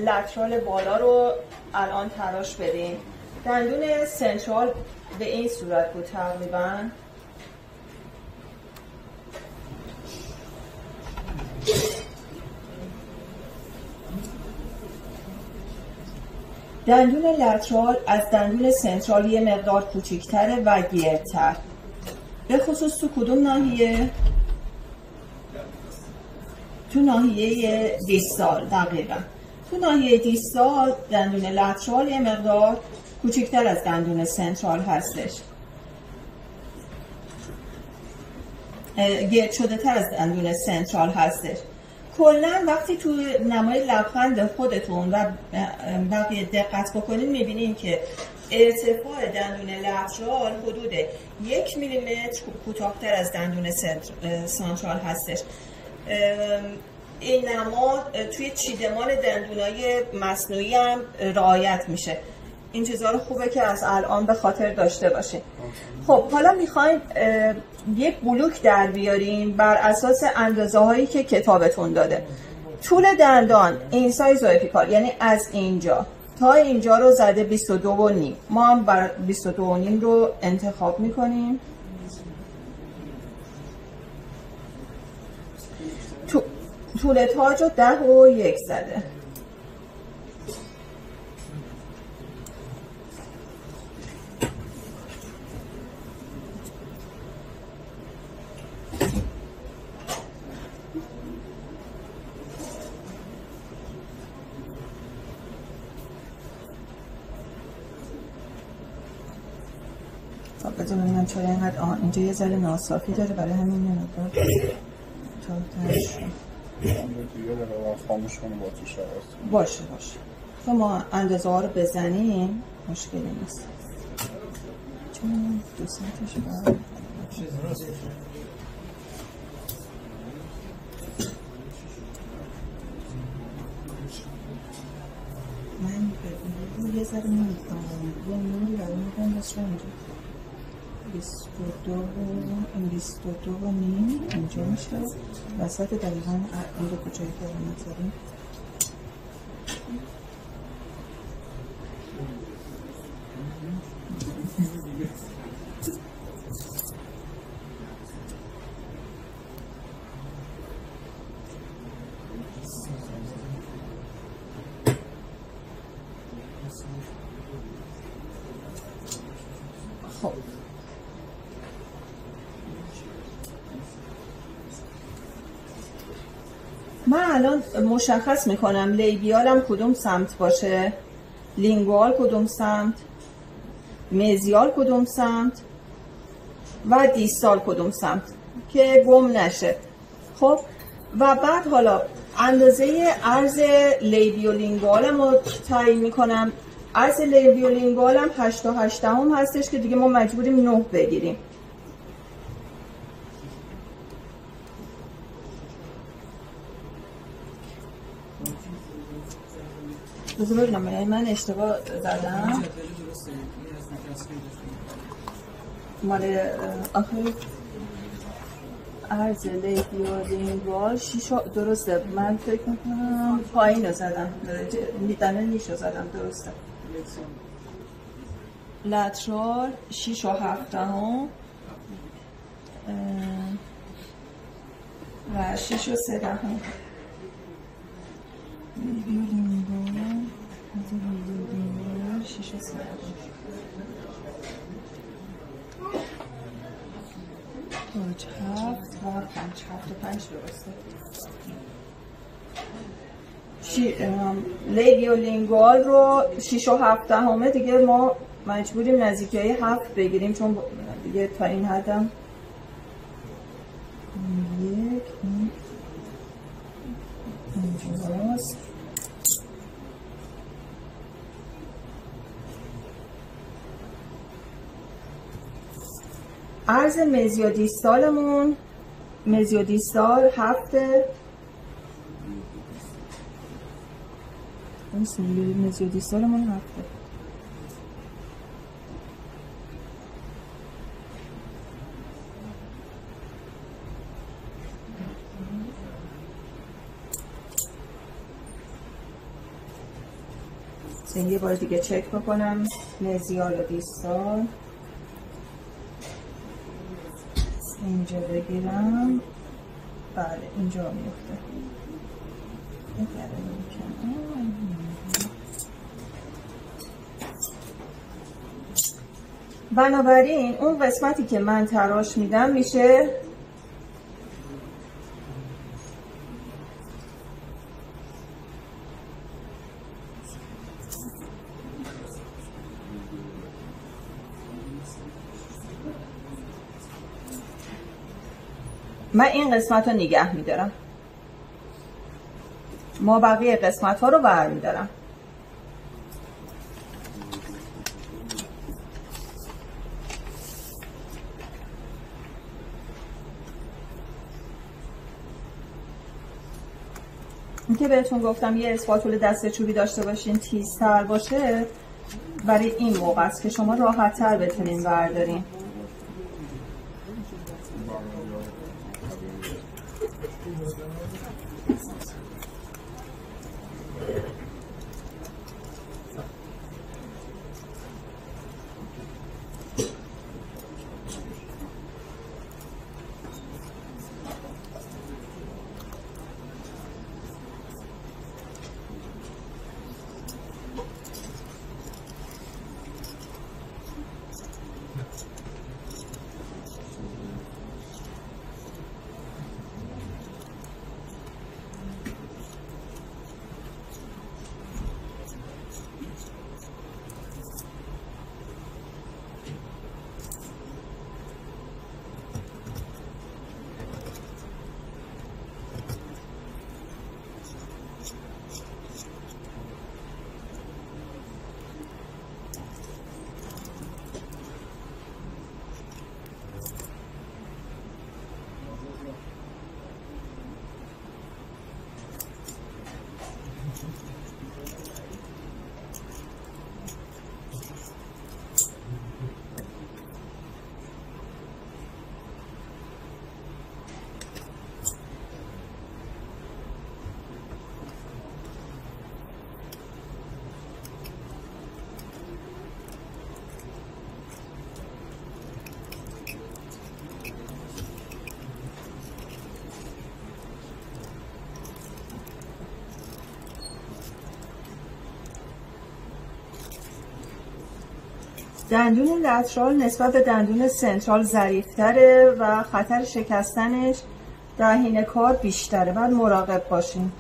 لترال بالا رو الان تراش بدیم. دندون سنترال به این صورت بود تقریبا. دندون لترال از دندون سنترال یه مقدار کوچیک‌تره و گردتر. به خصوص تو کدوم ناحیه؟ تو ناحیه دیستال. دقیقا تو ناحیه دیستال دندون لترال یه مقدار کوچکتر از دندون سنترال هستش، گرد شده تر از دندون سنترال هستش. کلا وقتی تو نمای لبخند خودتون و بقیه دقت بکنید میبینید که ارتفاع دندون لترال حدود 1 میلیمتر کوتاه‌تر از دندون سنترال هستش. این نما توی چیدمان دندونای مصنوعی هم رعایت میشه. این چیزها رو خوبه که از الان به خاطر داشته باشین. خب حالا میخوایم یک بلوک در بیاریم بر اساس اندازه هایی که کتابتون داده. طول دندان این سایز و اپیکال، یعنی از اینجا تا اینجا رو زده 22.5. ما هم بر 22.5 رو انتخاب میکنیم. طول تاج رو 10.1 زده. بذار ببینم چرا اینقدر اینجا یه ذره ناصافی داره، برای همین نمیدونم تا خاموش کنم باشه تو ما اندازه ها رو بزنیم مشکلی نیست. چون دو ساعتش باید من یه ذره نمیدونم یه نوری برای میدونم بس رو اینجا 22.5 اینجا میشه وسط دقیقا این رو کجایی که رو نظریم. خب من الان مشخص میکنم لیبیالم کدوم سمت باشه، لینگوال کدوم سمت، مزیال کدوم سمت و دیستال کدوم سمت که گم نشه. خب و بعد حالا اندازه عرض لیبیولینگوالم رو تعیین میکنم. عرض لیبیولینگوالم 8 تا 8 هم هستش که دیگه ما مجبوریم 9 بگیریم. بذار ببینم من اشتباه زدم. مال آخر عرض لیبیولینگوال 6 درسته. من فکر میکنم پایین رو زدم، میدنه نیش رو زدم. درسته. لترال 6 و 7 و 6 و 3 6 و 3 تاج 7 و 5 7 و 5 درسته. لیبیولینگوال رو 6 و 7 دیگه ما مجبوریم نزدیکی 7 بگیریم چون دیگه تا این حدم یک اینجاست. عرض مزیودیستالمون مزیودیستال 7 مزیودیستالمون 7. یه بار دیگه چک بکنم مزیال و دیستال. اینجا بگیرم، بله اینجا میفته. بنابراین اون قسمتی که من تراش میدم میشه من این قسمت رو نگه میدارم، ما بقیه قسمت ها رو برمیدارم. این که بهتون گفتم یه اسپاتول دست چوبی داشته باشین تیزتر باشه، برای این موقع است که شما راحت تر بتونین بردارین. دندون لترال نسبت به دندون سنترال ظریف‌تره و خطر شکستنش در حین کار بیشتره، باید مراقب باشین.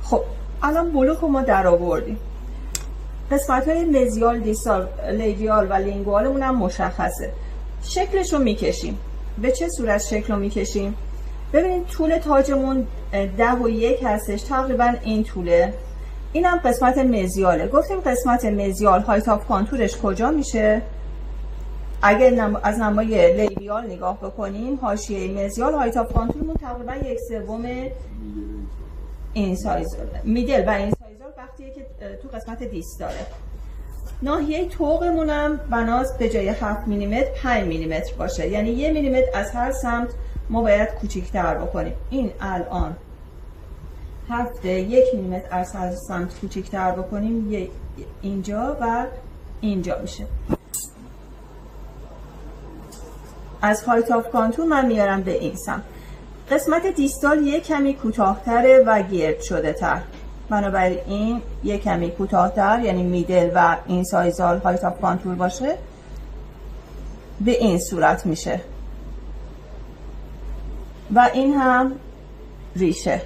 خب الان بلوک رو ما در آوردیم، قسمت های مزیال، دیستال، لیبیال و لینگوالمون هم مشخصه. شکلش رو میکشیم. به چه صورت شکل رو میکشیم؟ ببینید طول تاجمون 10.1 هستش، تقریبا این طوله. اینم قسمت مزیاله. گفتیم قسمت مزیال هایت آف کانتورش کجا میشه؟ اگر از نمای لیبیال نگاه بکنیم، حاشیه مزیال هایت آف کانتورمون تقریبا 1/3 این سایز میدل و این سایزار وقتیه که تو قسمت دیستاله. ناحیه طوقمون هم بناست به جای 7 میلیمتر 5 میلیمتر باشه، یعنی 1 میلیمتر از هر سمت ما باید کوچیک‌تر بکنیم. این الان 1 میلیمتر از هر سمت کوچیک‌تر بکنیم، اینجا و اینجا میشه. از هایت آف کانتور من میارم به این سمت. قسمت دیستال یک کمی کوتاه‌تره و گرد شده تر، بنابراین یک کمی کوتاه‌تر، یعنی میدل و این سایزال هایت آف کانتور باشه، به این صورت میشه. و این هم ریشه.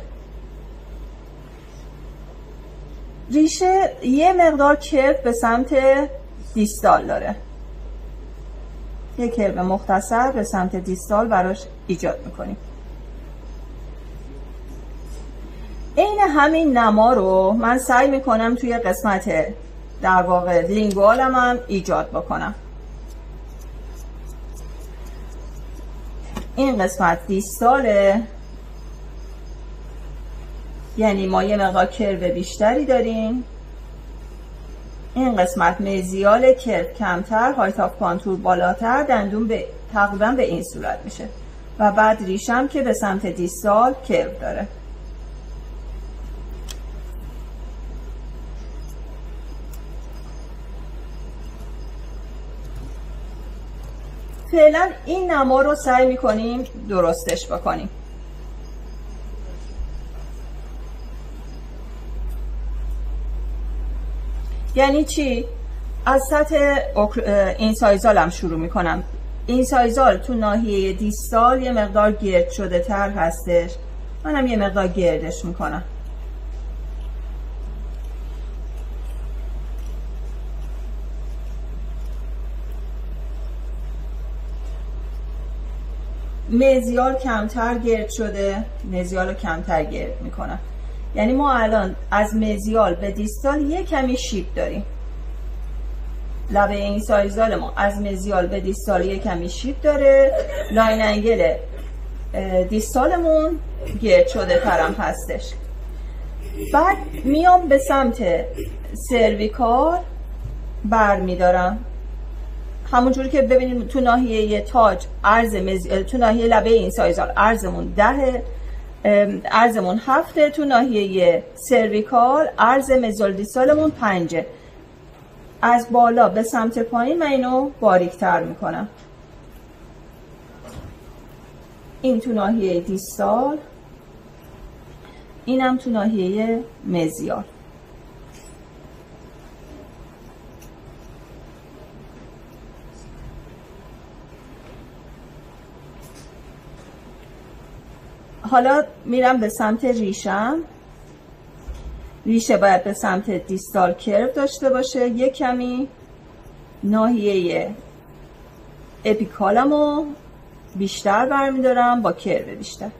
ریشه یه مقدار کرو به سمت دیستال داره، یه کرو مختصر به سمت دیستال براش ایجاد میکنیم. این همین نما رو من سعی میکنم توی قسمت در واقع لینگوالم هم ایجاد بکنم. این قسمت دیستاله، یعنی ما یه مقدار کرو بیشتری داریم. این قسمت مزیال، کرو کمتر، هایت آف کانتور بالاتر، دندون به تقریبا به این صورت میشه و بعد ریشم که به سمت دیستال کرو داره. فعلا این نما رو سعی میکنیم درستش بکنیم. یعنی چی؟ از سطح اینسایزالم شروع میکنم. اینسایزال تو ناحیه دیستال یه مقدار گرد شده تر هستش، منم یه مقدار گردش میکنم. مزیال کمتر گرد شده، مزیال رو کمتر گرد میکنم. یعنی ما الان از مزیال به دیستال یه کمی شیب داریم. لبه این سایزال ما از مزیال به دیستال یه کمی شیب داره. لاین انگل دیستالمون گرد شده ترم هستش. بعد میام به سمت سرویکال بر میدارم، همونجوری که ببینید تو ناحیه تاج عرض تو ناحیه لبه این سایزال عرضمون 10، عرضمون 7، تو ناحیه سرویکال عرض مزیال دیستالمون 5. از بالا به سمت پایین من اینو باریک‌تر میکنم. این تو ناحیه دیستال، اینم تو ناحیه مزیال. حالا میرم به سمت ریشم. ریشه باید به سمت دیستال کرو داشته باشه. یک کمی ناحیه اپیکالمو بیشتر برمیدارم با کرو بیشتر.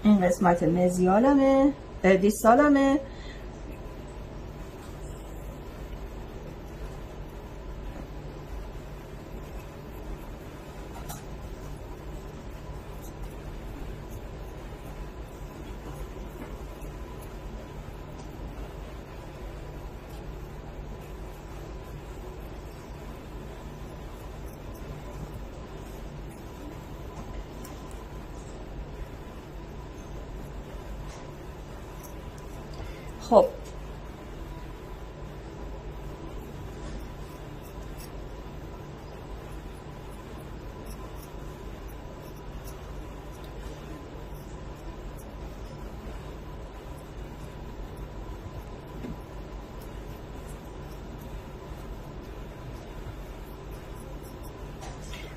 این قسمت مزیالمه، دیستالمه. خب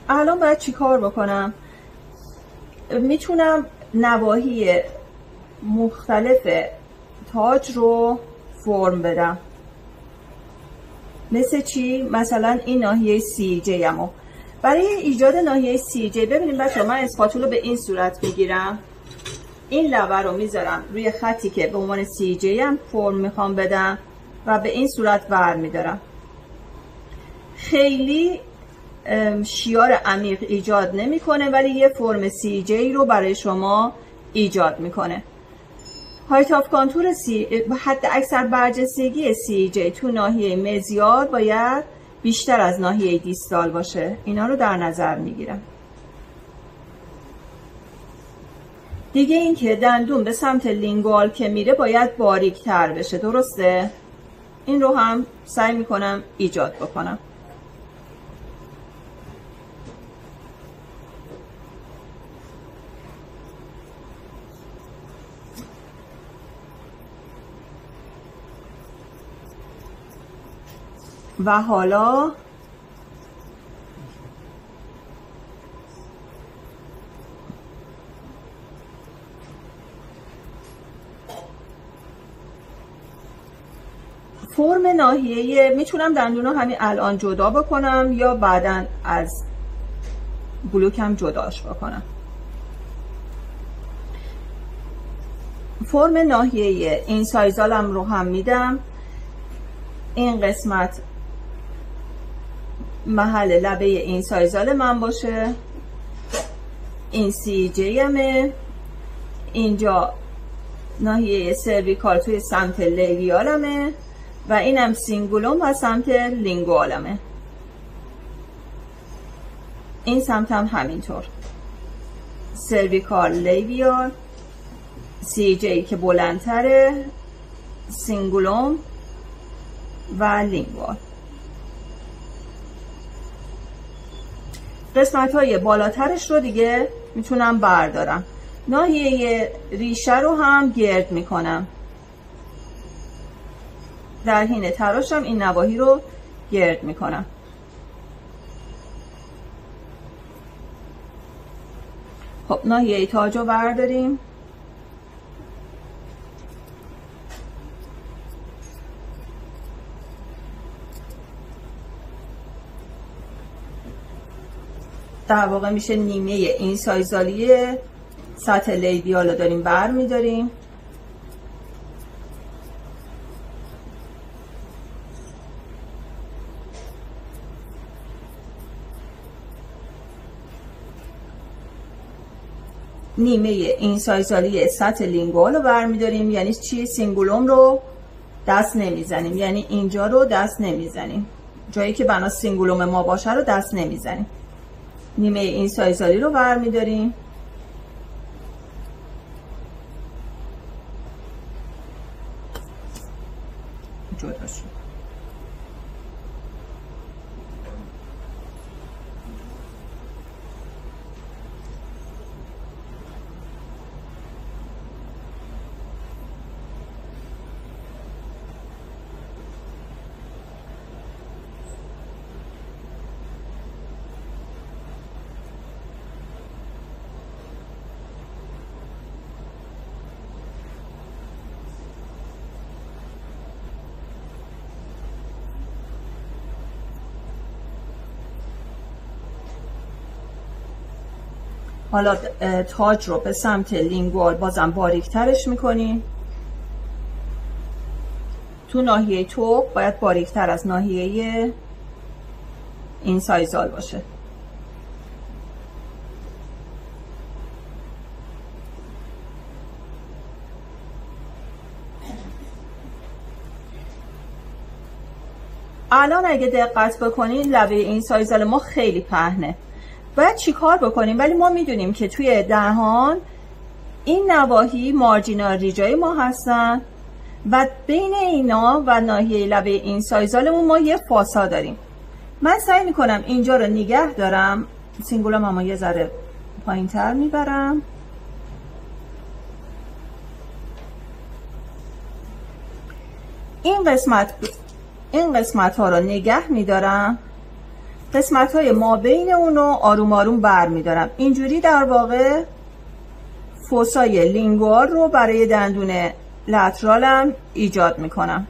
الان باید چی کار بکنم؟ میتونم نواحی مختلف تاج رو فرم بدم. مثل چی؟ مثلا این ناحیه سی جی امو برای ایجاد ناحیه سی جی، ببینیم بچه من اسپاتولو به این صورت میگیرم، این لبه رو میذارم روی خطی که به عنوان سی جی هم فرم میخوام بدم و به این صورت ور میدارم. خیلی شیار عمیق ایجاد نمیکنه ولی یه فرم سی جی رو برای شما ایجاد میکنه. هایت آف کانتور حد اکثر برجستگی سی جی تو ناحیه مزیال باید بیشتر از ناحیه دیستال باشه. اینا رو در نظر میگیرم. دیگه این که دندون به سمت لینگوال که میره باید باریک تر بشه، درسته؟ این رو هم سعی میکنم ایجاد بکنم. و حالا فرم ناحیه میتونم دندون رو همین الان جدا بکنم یا بعداً از بلوکم جداش بکنم. فرم ناحیه این سایزالم رو هم میدم. این قسمت محل لبه این سایزال من باشه. این سی جی همه. اینجا ناحیه سرویکال توی سمت لیویالمه و اینم سینگولوم و سمت لینگوالمه. این سمت هم همینطور، سرویکال، لیویال، سی جی که بلندتره، سینگولوم و لینگوال. قسمت های بالاترش رو دیگه میتونم بردارم. ناحیه ریشه رو هم گرد میکنم. در حین تراشم این نواحی رو گرد میکنم. خب ناحیه تاج رو برداریم. در واقع میشه نیمه این سایزالی سطح لیبیال رو داریم بر میداریم. نیمه این سایزالی سطح لینگوال رو بر میداریم. یعنی چی؟ سینگولوم رو دست نمیزنیم، یعنی اینجا رو دست نمیزنیم، جایی که بنا سینگولوم ما باشه رو دست نمیزنیم. نیمه این سایزالی رو بر میداریم. جدا شد. حالا تاج رو به سمت لینگوال بازم باریکترش میکنیم. تو ناحیه توپ باید باریکتر از ناحیه این سایزال باشه. الان اگه دقت بکنید لبه این سایزال ما خیلی پهنه. باید چی کار بکنیم؟ ولی ما میدونیم که توی دهان این نواحی مارجینال ریجای ما هستن و بین اینا و ناحیه لبه این سایزالمون ما یه فاسا داریم. من سعی میکنم اینجا رو نگه دارم. سینگولم اما یه ذره پایین تر میبرم. این قسمت ها رو نگه میدارم. قسمت های ما بین اونو آروم آروم بر میدارم. اینجوری در واقع فوسای لینگوال رو برای دندون لترالم ایجاد میکنم.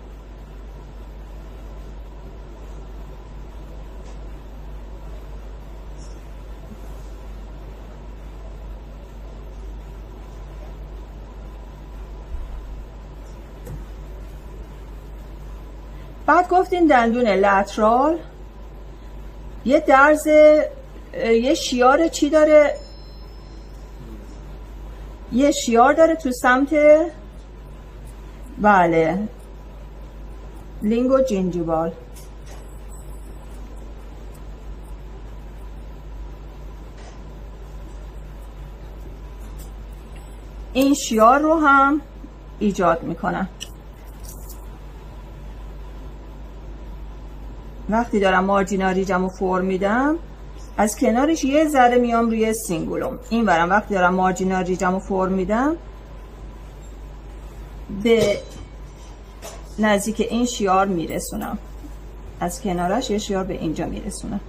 بعد گفتیم دندون لترال یه درز، یه شیار چی داره؟ یه شیار داره تو سمت بله لینگو جینجیوال. این شیار رو هم ایجاد میکنم. وقتی دارم مارجینا ریجم رو فرم میدم از کنارش یه ذره میام روی سینگولوم. این برم وقتی دارم مارجینا ریجم رو فرم میدم به نزدیک این شیار میرسونم، از کنارش یه شیار به اینجا میرسونم.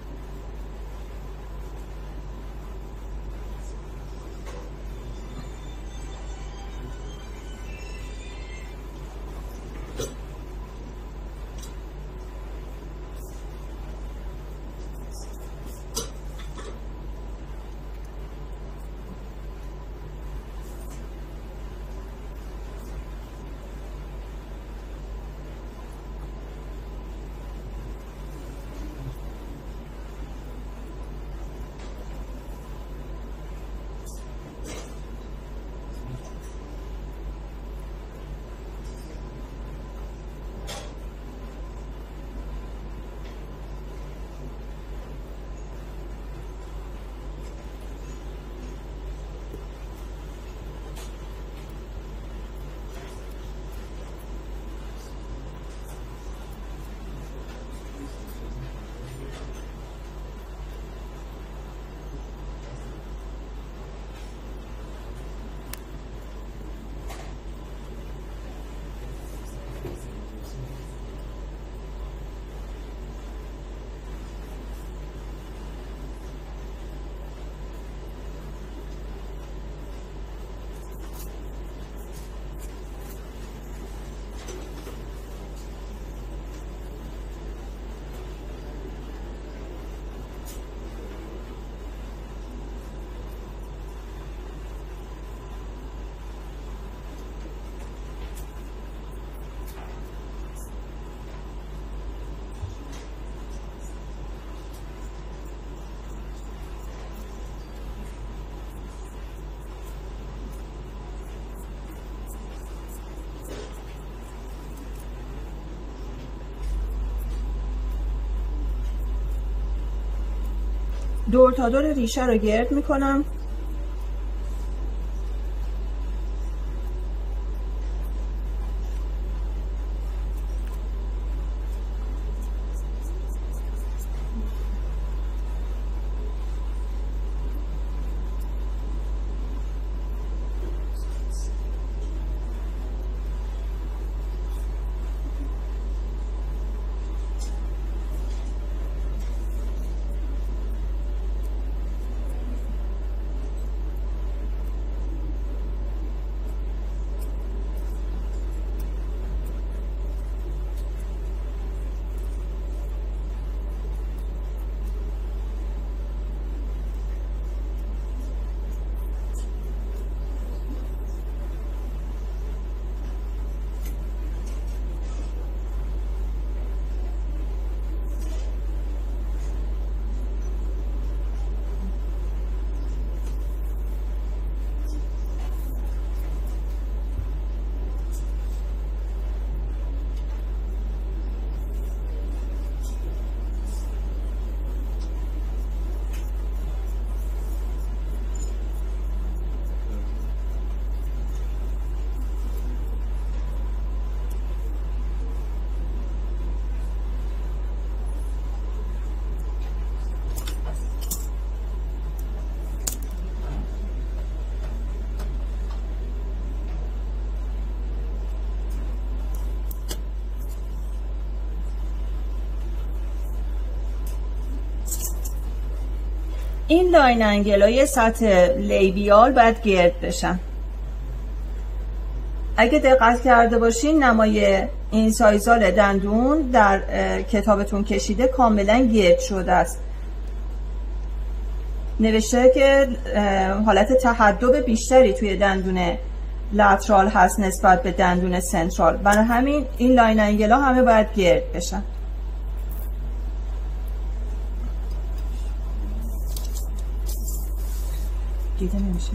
دور تا دور ریشه رو گرد میکنم. این لاین انگل های سطح لیبیال باید گرد بشن. اگه دقت کرده باشین نمای این سایزال دندون در کتابتون کشیده کاملا گرد شده است. نوشته که حالت تحدب بیشتری توی دندون لترال هست نسبت به دندون سنترال، برای همین این لاین انگل ها همه باید گرد بشن. دیده نمیشه؟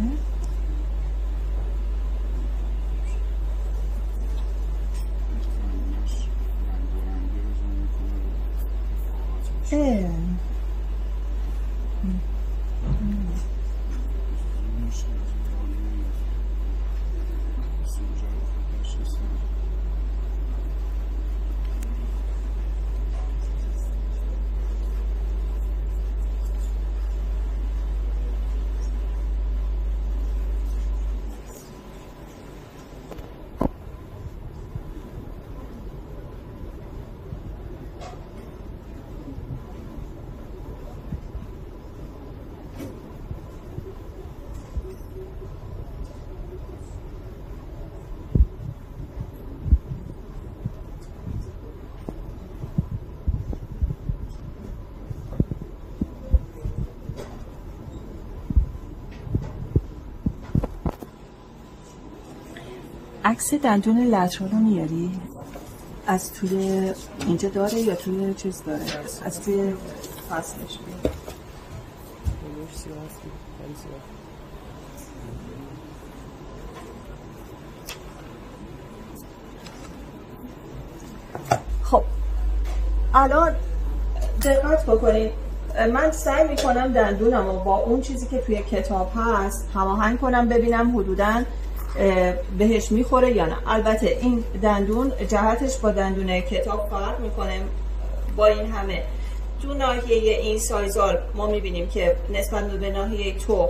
عکس دندون لترال رو میاری؟ از توی اینجا داره یا توی چیز داره؟ از توی فصلش بید. خب الان دقت بکنید، من سعی میکنم دندونم و با اون چیزی که توی کتاب هست هماهنگ کنم، ببینم حدوداً بهش میخوره یا نه. البته این دندون جهتش با دندون کتاب فرق میکنه. با این همه تو ناحیه این سایزار ما میبینیم که نسبت به ناحیه تو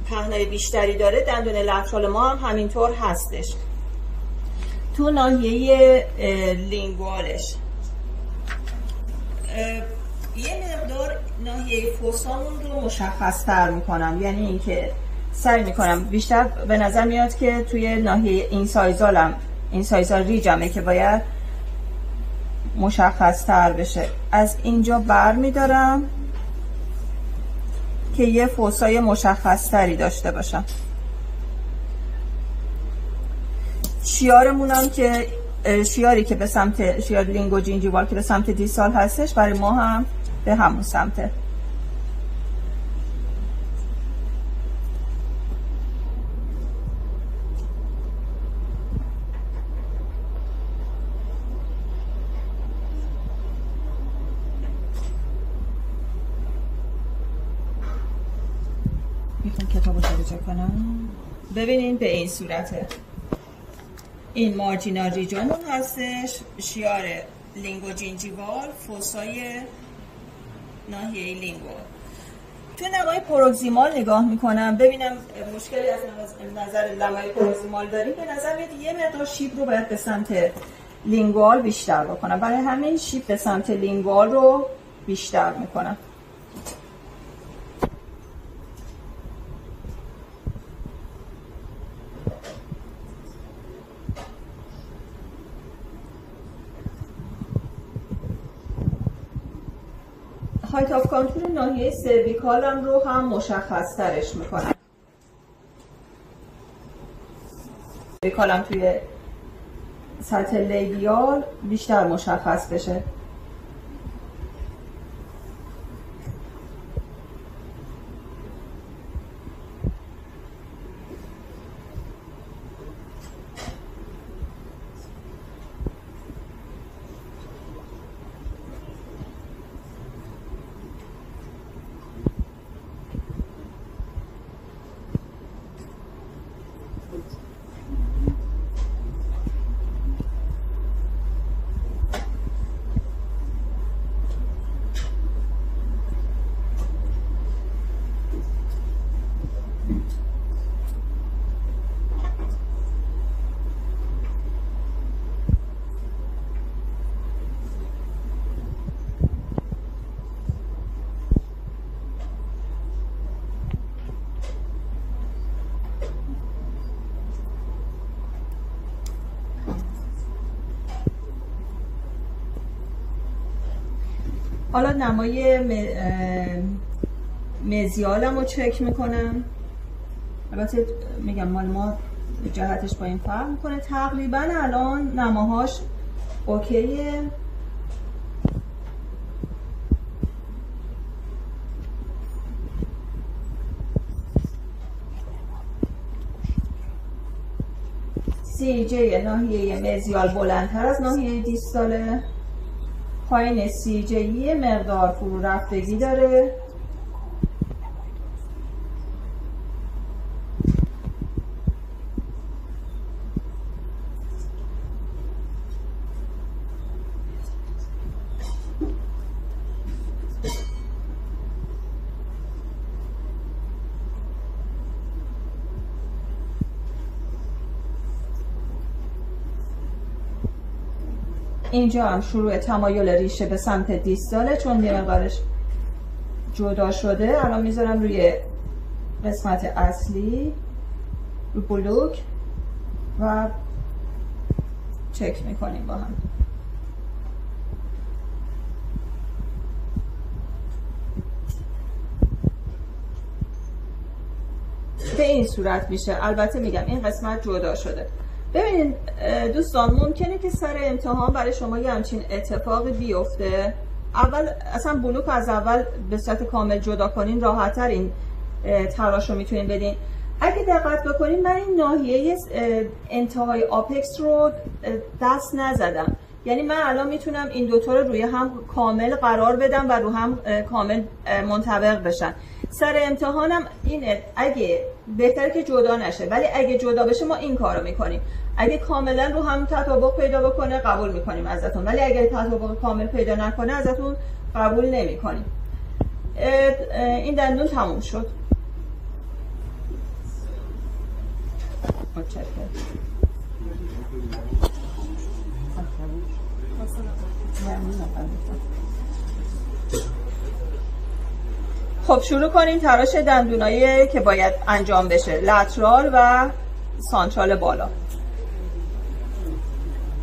پهنای بیشتری داره، دندون لترال ما هم همینطور هستش. تو ناحیه لینگوالش یه مقدار ناحیه فوسامون رو مشخص تر میکنم، یعنی اینکه سعی میکنم بیشتر به نظر میاد که توی ناحیه این سایزال ریجمه که باید مشخص تر بشه. از اینجا بر میدارم که یه فوسای مشخص تری داشته باشم. شیارمونم که شیاری که به سمت شیار لینگو جینجیوال که به سمت دیسال هستش، برای ما هم به همون سمته. میخوام کتابو جابجا کنم. ببینین به این صورته. این مارجینال ریجنمون هستش، شیار لینگو جینجیوال، فوسای ناحیه لینگو. تو نمای پروگزیمال نگاه میکنم ببینم مشکلی از نظر نمای پروگزیمال داریم. به نظر میاد یه مقدار شیب رو باید به سمت لینگوال بیشتر بکنم، برای همین شیب به سمت لینگوال رو بیشتر میکنم. هایت آف کانتور ناحیه سرویکالم رو هم مشخص ترش میکنم. سرویکالم توی سطح لیبیال بیشتر مشخص بشه. حالا نمای مزیالم رو چک میکنم. البته میگم مال ما جهتش با این فرق میکنه. تقریبا الان نماهاش اوکیه. سی جی ناحیه مزیال بلندتر از ناحیه دیستاله. پایین سی جی مقدار فرو رفتگی داره. اینجا هم شروع تمایل ریشه به سمت دیستاله، چون یه مقدارش جدا شده. الان میذارم روی قسمت اصلی، رو بلوک و چک میکنیم با هم. به این صورت میشه. البته میگم این قسمت جدا شده. ببینید دوستان، ممکنه که سر امتحان برای شما یه همچین اتفاقی بیفته. اول اصلا بلوک از اول به صورت کامل جدا کنین، راحت‌تر این تراش رو میتونین بدین. اگه دقت بکنین من این ناحیه انتهای آپکس رو دست نزدم، یعنی من الان میتونم این دوتا رو روی هم کامل قرار بدم و رو هم کامل منطبق بشن. سر امتحانم اینه، اگه بهتره که جدا نشه، ولی اگه جدا بشه ما این کارو میکنیم. اگه کاملا رو هم تطابق پیدا بکنه قبول میکنیم ازتون، ولی اگه تطابق کامل پیدا نکنه ازتون قبول نمیکنیم. این دندون تموم شد. خب شروع کنیم تراش دندونایی که باید انجام بشه، لترال و سانترال بالا.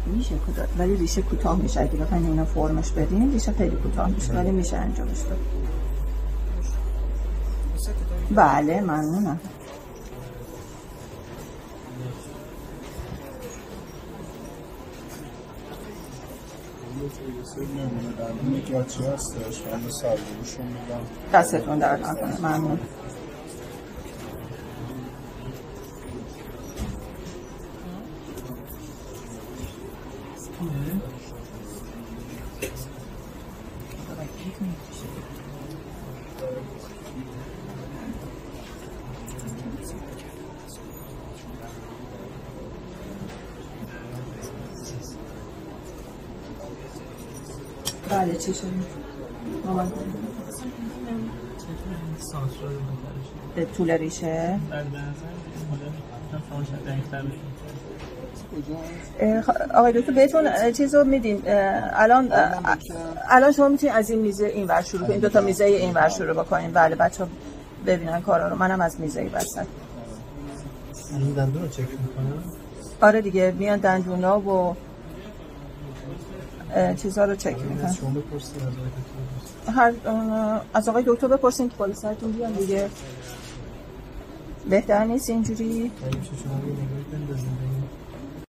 میشه ولی ریشه کوتاه میشه، اگه بخواید اینا فرمش بدین ریشه خیلی کوتاه میشه، ولی میشه انجامش داد. بله ممنونم. دستتون درد نکنه. ممنون. بله چی شد؟ مامان به طول ریشه؟ آقای دکتر بهتون چیز رو میدیم. الان شما میتونید از این میزه این ور شروع کنید، 2 تا میزه این ور شروع بکنید. بله بچه ها ببینن کارا رو. منم از میزه وسط این دندون رو چک میکنم. آره دیگه میان دندونا و چیزا رو چک میکنن. شما بپرسید از آقای دکتر بپرسین که بالا سرتون بیان دیگه. بهتر نیست اینجوری؟